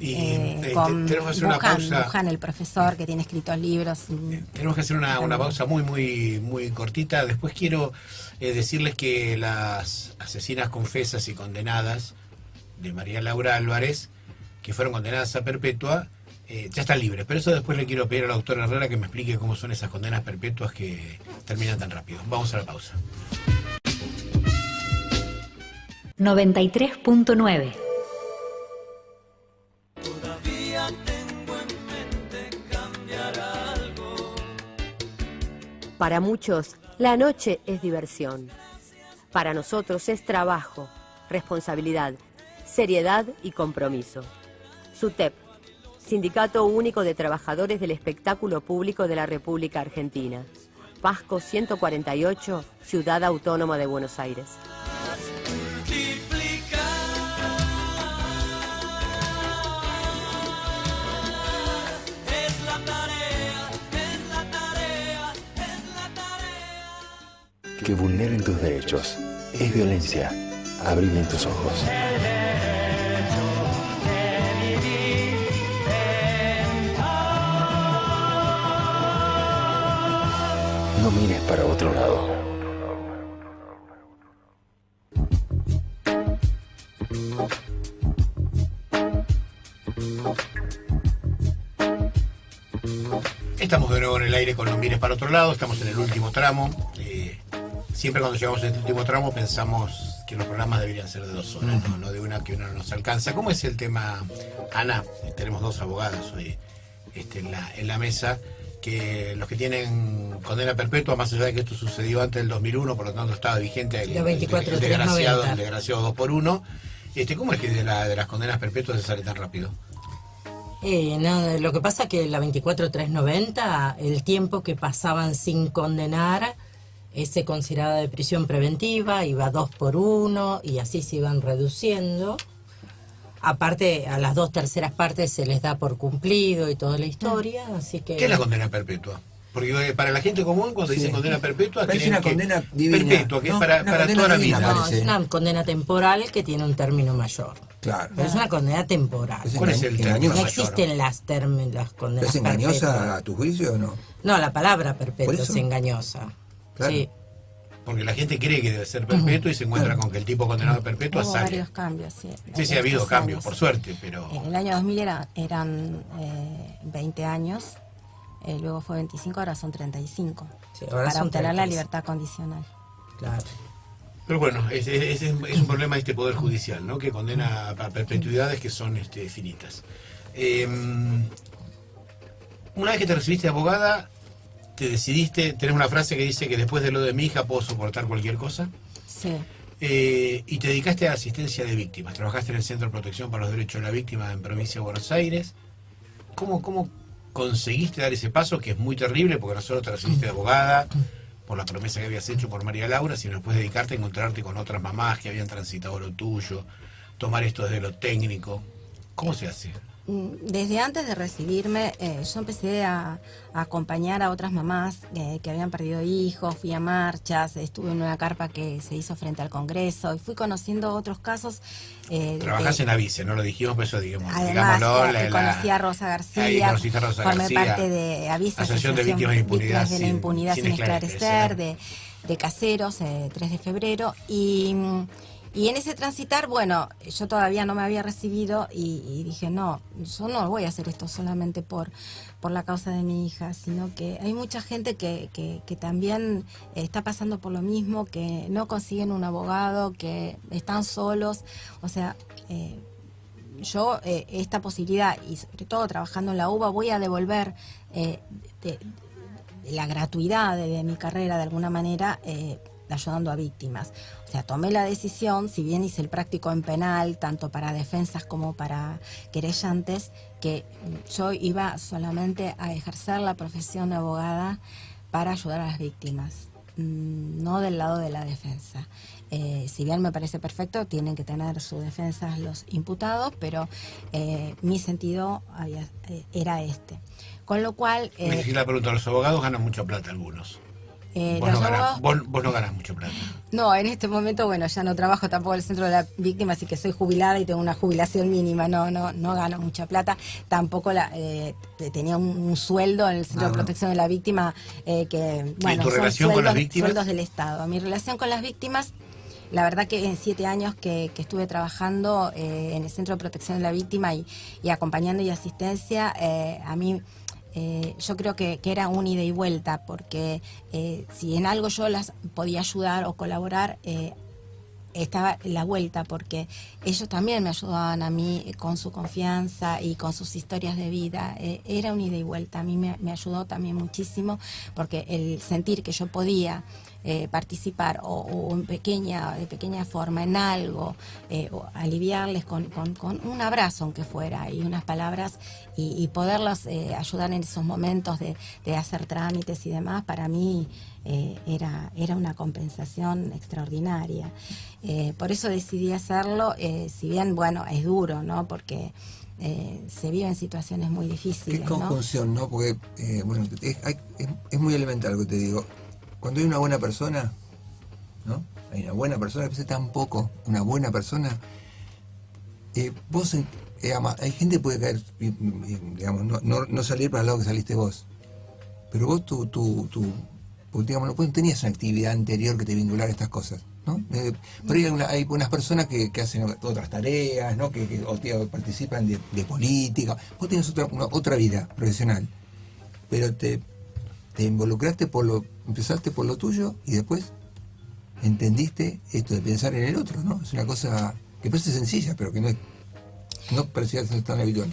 Y con tenemos que hacer una pausa. Buchan, el profesor que tiene escritos libros. Tenemos que hacer una pausa muy cortita. Después quiero decirles que las asesinas confesas y condenadas de María Laura Álvarez, que fueron condenadas a perpetua, ya están libres. Pero eso después le quiero pedir a la doctora Herrera que me explique cómo son esas condenas perpetuas que terminan tan rápido. Vamos a la pausa. 93.9. Para muchos, la noche es diversión. Para nosotros es trabajo, responsabilidad, seriedad y compromiso. SUTEP, Sindicato Único de Trabajadores del Espectáculo Público de la República Argentina. Pasco 148, Ciudad Autónoma de Buenos Aires. Que vulneren tus derechos es violencia. Abrí bien tus ojos. No mires para otro lado. Estamos de nuevo en el aire con No mires para otro lado. Estamos en el último tramo. Siempre cuando llegamos a este último tramo pensamos que los programas deberían ser de 2 horas, no de una que una no nos alcanza. ¿Cómo es el tema, Ana? Tenemos 2 abogadas hoy en la mesa, que los que tienen condena perpetua, más allá de que esto sucedió antes del 2001, por lo tanto estaba vigente el desgraciado 2x1. ¿Cómo es que de las condenas perpetuas se sale tan rápido? No, lo que pasa es que la 24390, el tiempo que pasaban sin condenar, se consideraba de prisión preventiva, iba 2x1 y así se iban reduciendo. Aparte, a las 2/3 partes se les da por cumplido y toda la historia, así que... ¿Qué es la condena perpetua? Porque para la gente común, cuando dicen condena perpetua, es una condena divina. Perpetua, que es para toda la vida. No, es una condena temporal que tiene un término mayor. Claro. Pero es una condena temporal. ¿Cuál es el término No mayor? existen las condenas ¿Es engañosa perpetuas. a tu juicio o no? No, la palabra perpetua es engañosa. Claro. Sí. Porque la gente cree que debe ser perpetuo y se encuentra con que el tipo condenado a perpetua Hubo sale. varios cambios, sí. Sí, ha habido Estos cambios, años. por suerte, pero... En el año 2000 eran 20 años, luego fue 25, ahora son 35. Sí, ahora para son obtener la 36. libertad condicional. Claro. Pero bueno, es un problema de este Poder Judicial, ¿no? Que condena a perpetuidades que son finitas. Una vez que te recibiste de abogada, te decidiste, tenés una frase que dice que después de lo de mi hija puedo soportar cualquier cosa. Sí. Y te dedicaste a asistencia de víctimas. Trabajaste en el Centro de Protección para los Derechos de la Víctima en Provincia de Buenos Aires. ¿Cómo conseguiste dar ese paso, que es muy terrible, porque no solo te recibiste de abogada por la promesa que habías hecho por María Laura, sino después de dedicarte a encontrarte con otras mamás que habían transitado lo tuyo, tomar esto desde lo técnico? ¿Cómo se hace? Desde antes de recibirme, yo empecé a acompañar a otras mamás que habían perdido hijos, fui a marchas, estuve en una carpa que se hizo frente al Congreso y fui conociendo otros casos. Trabajás en Avice, no lo dijimos, pero eso digámoslo. Conocí a Rosa García, ahí conociste a Rosa formé García, parte de Avice, Asociación de Víctimas de Impunidad, de la impunidad sin esclarecer, de Caseros, 3 de febrero, y en ese transitar, bueno, yo todavía no me había recibido y dije, no, yo no voy a hacer esto solamente por la causa de mi hija, sino que hay mucha gente que también está pasando por lo mismo, que no consiguen un abogado, que están solos. O sea, yo esta posibilidad, y sobre todo trabajando en la UBA, voy a devolver de la gratuidad de mi carrera de alguna manera, ayudando a víctimas. O sea, tomé la decisión, si bien hice el práctico en penal, tanto para defensas como para querellantes, que yo iba solamente a ejercer la profesión de abogada para ayudar a las víctimas, no del lado de la defensa. Si bien me parece perfecto, tienen que tener su defensa los imputados, pero mi sentido era este. Con lo cual... Me la pregunta, los abogados ganan mucha plata algunos. Vos no ganás mucho plata. No, en este momento, bueno, ya no trabajo tampoco en el centro de la víctima, así que soy jubilada y tengo una jubilación mínima, no gano mucha plata. Tampoco tenía un sueldo en el centro de protección de la víctima que, bueno, ¿Y tu relación con las víctimas? Sueldos del Estado. Mi relación con las víctimas, la verdad que en 7 años que estuve trabajando en el centro de protección de la víctima y acompañando y asistencia, a mí... yo creo que era un ida y vuelta, porque si en algo yo las podía ayudar o colaborar, estaba la vuelta, porque ellos también me ayudaban a mí con su confianza y con sus historias de vida. Era un ida y vuelta. A mí me ayudó también muchísimo, porque el sentir que yo podía participar o de pequeña forma en algo, o aliviarles con un abrazo aunque fuera y unas palabras y poderlos ayudar en esos momentos de hacer trámites y demás, para mí era una compensación extraordinaria. Por eso decidí hacerlo, si bien, bueno, es duro, ¿no? Porque se viven situaciones muy difíciles. Qué conjunción, ¿no? Porque, bueno, es muy elemental lo que te digo. Cuando hay una buena persona, ¿no? Hay una buena persona, a veces tampoco una buena persona. Hay gente que puede caer, digamos, no salir para el lado que saliste vos. Pero vos, digamos, no tenías una actividad anterior que te vinculara a estas cosas, ¿no? Por ahí hay unas personas que hacen otras tareas, ¿no? Que participan de política. Vos tenés otra vida profesional, pero te involucraste empezaste por lo tuyo y después entendiste esto de pensar en el otro, ¿no? Es una cosa que parece sencilla, pero que no parecía ser tan habitual.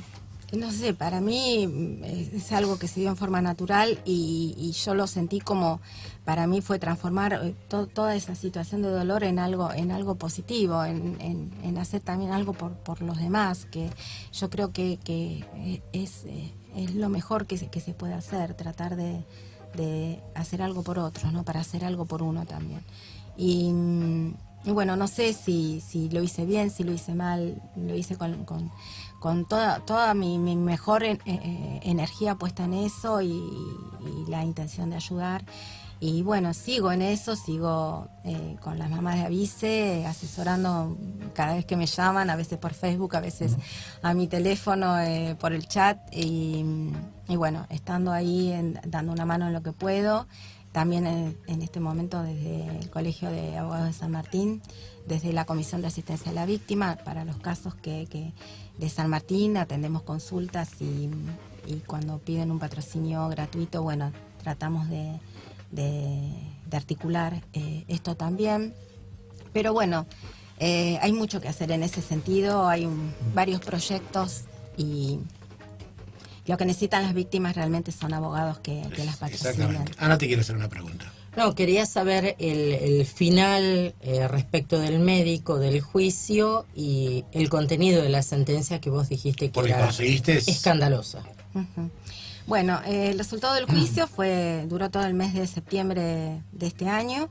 No sé, para mí es algo que se dio en forma natural y yo lo sentí como, para mí fue transformar toda esa situación de dolor en algo positivo, en hacer también algo por los demás, que yo creo que es lo mejor que se puede hacer, tratar de hacer algo por otros, ¿no? Para hacer algo por uno también. Y bueno, no sé si lo hice bien, si lo hice mal, lo hice con toda mi mejor energía puesta en eso y la intención de ayudar. Y bueno, sigo en eso, sigo con las mamás de Avise, asesorando cada vez que me llaman, a veces por Facebook, a veces a mi teléfono, por el chat, y bueno, estando ahí, dando una mano en lo que puedo. También en este momento desde el Colegio de Abogados de San Martín, desde la Comisión de Asistencia a la Víctima, para los casos que de San Martín atendemos consultas y cuando piden un patrocinio gratuito, bueno, tratamos de articular esto también. Pero bueno, hay mucho que hacer en ese sentido, hay varios proyectos y lo que necesitan las víctimas realmente son abogados que las patrocinen. Exactamente. Ana te quiere hacer una pregunta. No, quería saber el final respecto del médico, del juicio y el contenido de la sentencia que vos dijiste que era escandalosa. Uh-huh. Bueno, el resultado del juicio duró todo el mes de septiembre de este año.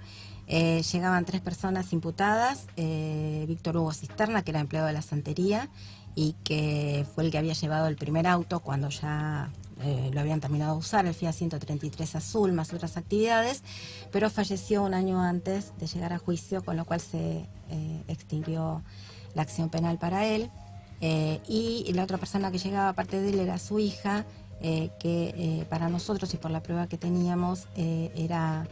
Llegaban 3 personas imputadas, Víctor Hugo Cisterna, que era empleado de la santería y que fue el que había llevado el primer auto cuando ya lo habían terminado de usar, el Fiat 133 azul, más otras actividades, pero falleció un año antes de llegar a juicio, con lo cual se extinguió la acción penal para él. Y la otra persona que llegaba aparte de él era su hija, que para nosotros y por la prueba que teníamos era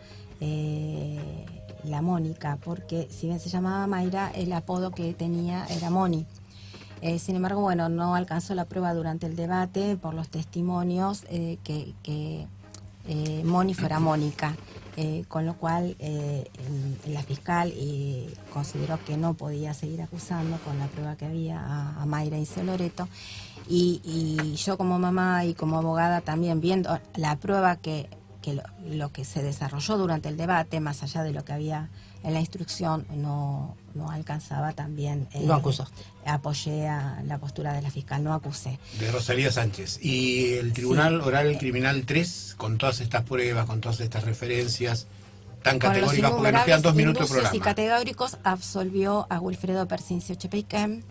la Mónica, porque si bien se llamaba Mayra, el apodo que tenía era Moni. Sin embargo, bueno, no alcanzó la prueba durante el debate por los testimonios que Moni fuera Mónica, con lo cual la fiscal consideró que no podía seguir acusando con la prueba que había a Mayra y Loreto. Y yo como mamá y como abogada también, viendo la prueba que lo que se desarrolló durante el debate, más allá de lo que había en la instrucción, no alcanzaba también. No acusó. Apoyé a la postura de la fiscal, no acusé. De Rosalía Sánchez. ¿Y el Tribunal Oral Criminal 3, con todas estas pruebas, con todas estas referencias tan categóricas, porque nos quedan 2 minutos de programa? Y categóricos, absolvió a Wilfredo Percincio Chepeiquem,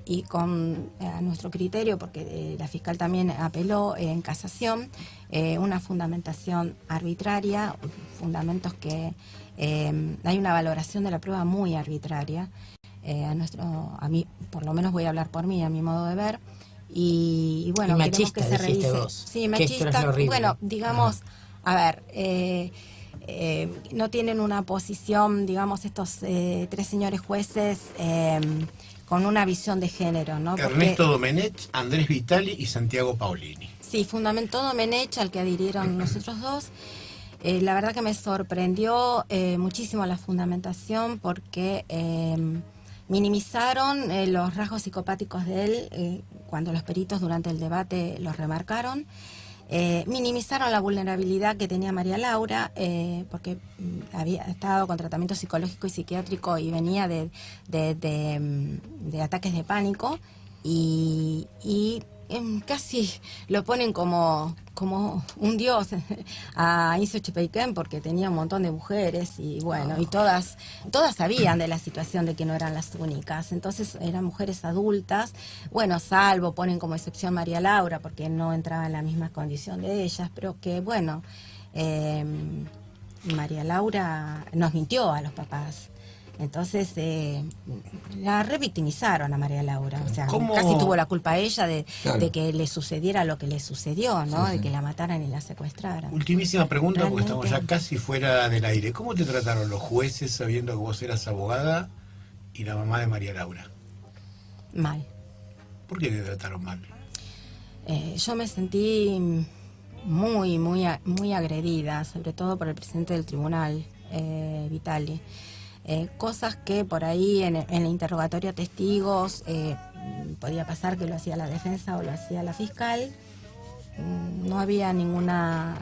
y con a nuestro criterio, porque la fiscal también apeló en casación, una fundamentación arbitraria, fundamentos que hay una valoración de la prueba muy arbitraria, a mí, por lo menos voy a hablar por mí, a mi modo de ver, y bueno, y machista, queremos que se revise. vos, sí, machista, bueno, digamos, a ver, no tienen una posición, digamos, estos 3 señores jueces con una visión de género, ¿no? Ernesto Domenech, Andrés Vitali y Santiago Paolini. Sí, fundamentó Domenech, al que adhirieron nosotros dos. La verdad que me sorprendió muchísimo la fundamentación porque minimizaron los rasgos psicopáticos de él cuando los peritos durante el debate los remarcaron. Minimizaron la vulnerabilidad que tenía María Laura porque había estado con tratamiento psicológico y psiquiátrico y venía de ataques de pánico y casi lo ponen como un dios a Inso Chepeiquén porque tenía un montón de mujeres y bueno, y todas sabían de la situación de que no eran las únicas, entonces eran mujeres adultas, bueno, salvo ponen como excepción María Laura porque no entraba en la misma condición de ellas, pero que bueno, María Laura nos mintió a los papás. Entonces la revictimizaron a María Laura, o sea, casi tuvo la culpa ella de que le sucediera lo que le sucedió, ¿no? Sí, sí. De que la mataran y la secuestraran. Ultimísima pregunta, porque estamos ya casi fuera del aire. ¿Cómo te trataron los jueces sabiendo que vos eras abogada y la mamá de María Laura? Mal. ¿Por qué te trataron mal? Yo me sentí muy agredida, sobre todo por el presidente del tribunal, Vitali. Cosas que por ahí en el interrogatorio a testigos podía pasar que lo hacía la defensa o lo hacía la fiscal. No había ninguna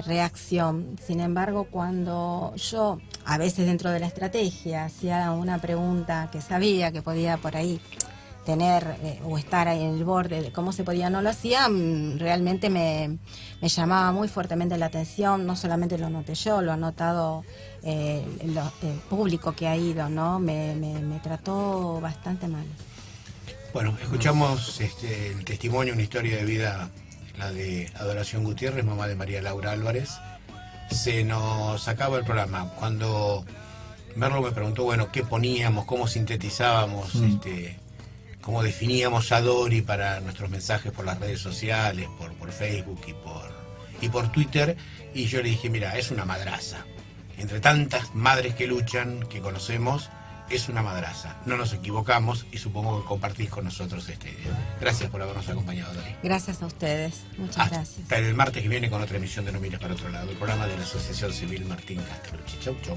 reacción. Sin embargo, cuando yo, a veces dentro de la estrategia, hacía una pregunta que sabía que podía por ahí tener o estar ahí en el borde de cómo se podía, no lo hacía, realmente me llamaba muy fuertemente la atención. No solamente lo noté yo, lo ha notado el público que ha ido, ¿no? Me trató bastante mal. Bueno, escuchamos el testimonio, una historia de vida, la de Adoración Gutiérrez, mamá de María Laura Álvarez. Se nos acaba el programa. Cuando Merlo me preguntó, bueno, qué poníamos, cómo sintetizábamos, cómo definíamos a Dori para nuestros mensajes por las redes sociales, por Facebook y por Twitter, y yo le dije, mira, es una madraza. Entre tantas madres que luchan, que conocemos, es una madraza. No nos equivocamos y supongo que compartís con nosotros esta idea. Gracias por habernos acompañado, Dori. Gracias a ustedes. Muchas gracias. Hasta el martes que viene con otra emisión de No Mires para Otro Lado, el programa de la Asociación Civil Martín Castellucci. Chau, chau.